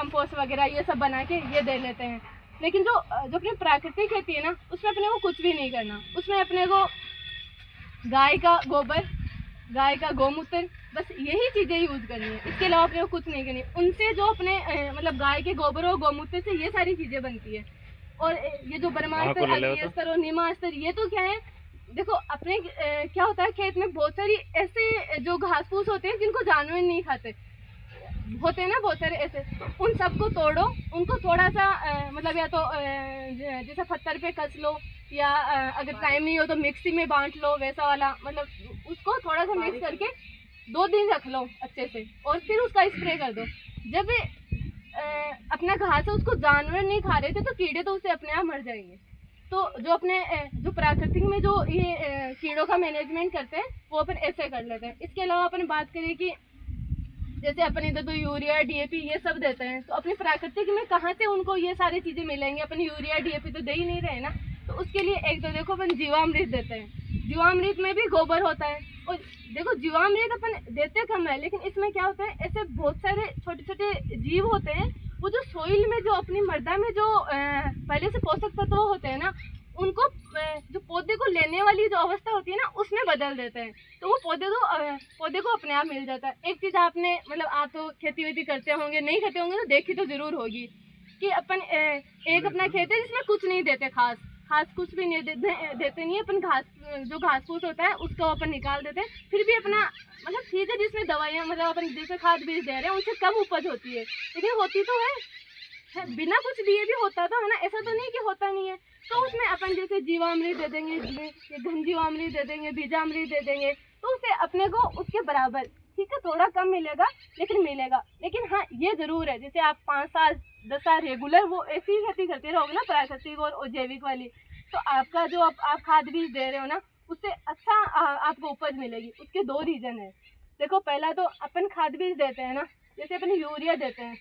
Compost वगैरह ये सब बना के ये दे लेते हैं। लेकिन जो अपनी प्राकृतिक खेती है ना, उसमें अपने को कुछ भी नहीं करना। उसमें अपने को गाय का गोबर, गाय का गौमूत्र, बस यही चीज़ें यूज़ करनी है। इसके अलावा अपने को कुछ नहीं करनी। उनसे जो अपने मतलब गाय के गोबर और गौमूत्र से ये सारी चीज़ें बनती है। और ये जो ब्रह्मास्त्र, अग्निस्त्र और नीमास्त्र, ये तो क्या है, देखो अपने क्या होता है, खेत में बहुत सारी ऐसे जो घास फूस होते हैं जिनको जानवर नहीं खाते होते हैं ना, बहुत सारे ऐसे। उन सबको तोड़ो, उनको थोड़ा सा मतलब या तो जैसे पत्थर पे कस लो, या अगर टाइम नहीं हो तो मिक्सी में बांट लो, वैसा वाला। मतलब उसको थोड़ा सा मिक्स करके 2 दिन रख लो अच्छे से, और फिर उसका स्प्रे कर दो। जब अपना घास है उसको जानवर नहीं खा रहे थे तो कीड़े तो उससे अपने आप मर जाएंगे। तो जो अपने जो प्राकृतिक में जो ये कीड़ों का मैनेजमेंट करते हैं वो अपन ऐसे कर लेते हैं। इसके अलावा अपन बात करें कि जैसे अपन इधर तो यूरिया डीएपी ये सब देते हैं, तो अपनी प्राकृतिक में कहाँ से उनको ये सारी चीज़ें मिलेंगी? अपन यूरिया डीएपी तो दे ही नहीं रहे ना। तो उसके लिए एक तो देखो अपन जीवामृत देते हैं। जीवामृत में भी गोबर होता है। और देखो जीवामृत अपन देते कम है, लेकिन इसमें क्या होता है, ऐसे बहुत सारे छोटे छोटे जीव होते हैं, वो जो सोइल में जो अपनी मृदा में जो पहले से पोषक तत्व होते हैं ना, उनको जो पौधे को लेने वाली जो अवस्था होती है ना, उसमें बदल देते हैं। तो वो पौधे को अपने आप मिल जाता है। एक चीज़ आपने मतलब आप तो खेती वेती करते होंगे, नहीं करते होंगे तो देखी तो जरूर होगी कि अपन एक अपना खेत है जिसमें कुछ नहीं देते, खास कुछ भी नहीं देते नहीं है अपन। जो घास फूस होता है उसको अपन निकाल देते हैं। फिर भी अपना मतलब चीज़ है जिसमें दवाइयाँ, मतलब अपन जैसे खाद बीज दे रहे हैं उनसे कम उपज होती है, लेकिन होती तो है। बिना कुछ दिए भी होता तो है ना, ऐसा तो नहीं कि होता नहीं है। तो उसमें अपन जैसे जीवामृत दे देंगे, घन जीवामृत दे देंगे, बीजामृत दे देंगे, तो उससे अपने को उसके बराबर, ठीक है, थोड़ा कम मिलेगा लेकिन मिलेगा। लेकिन हाँ ये जरूर है, जैसे आप 5 साल 10 साल रेगुलर वो ऐसी ही खेती करते रहोगे ना, प्राकृतिक और जैविक वाली, तो आपका जो आप खाद बीज दे रहे हो ना, उससे अच्छा आपको उपज मिलेगी। उसके 2 रीजन है। देखो पहला तो अपन खाद बीज देते हैं ना, जैसे अपन यूरिया देते हैं,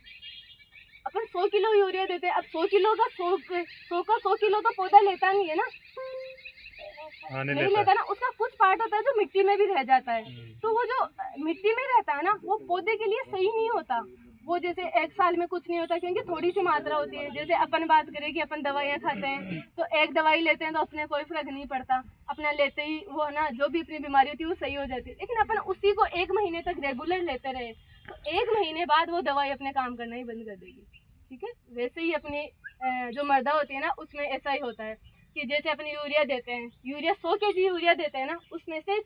अपन 100 किलो यूरिया देते हैं। अब 100 किलो का 100 किलो तो पौधा लेता नहीं है ना, नहीं लेता ना। उसका कुछ पार्ट होता है जो मिट्टी में भी रह जाता है। तो वो जो मिट्टी में रहता है ना, वो पौधे के लिए सही नहीं होता। वो जैसे 1 साल में कुछ नहीं होता, क्योंकि थोड़ी सी मात्रा होती है। जैसे अपन बात करें कि अपन दवाइयाँ खाते हैं, तो एक दवाई लेते हैं तो अपने कोई फर्क नहीं पड़ता, अपना लेते ही वो ना जो भी अपनी बीमारी होती है वो सही हो जाती है। लेकिन अपन उसी को 1 महीने तक रेगुलर लेते रहे तो 1 महीने बाद वो दवाई अपने काम करना ही बंद कर देगी, ठीक है। वैसे ही अपनी जो मृदा होती है ना, उसमें ऐसा ही होता है कि जैसे अपन यूरिया देते हैं, यूरिया 100 kg यूरिया देते हैं ना, उसमें से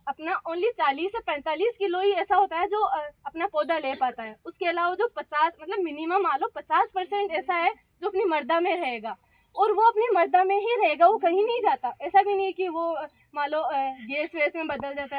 अपना ओनली 40 से 45 किलो ही ऐसा होता है जो अपना पौधा ले पाता है। उसके अलावा जो 50 मतलब मिनिमम मान लो 50% ऐसा है जो अपनी मृदा में रहेगा, और वो अपनी मृदा में ही रहेगा, वो कहीं नहीं जाता। ऐसा भी नहीं है कि वो मान लो गैस वैस में बदल जाता है।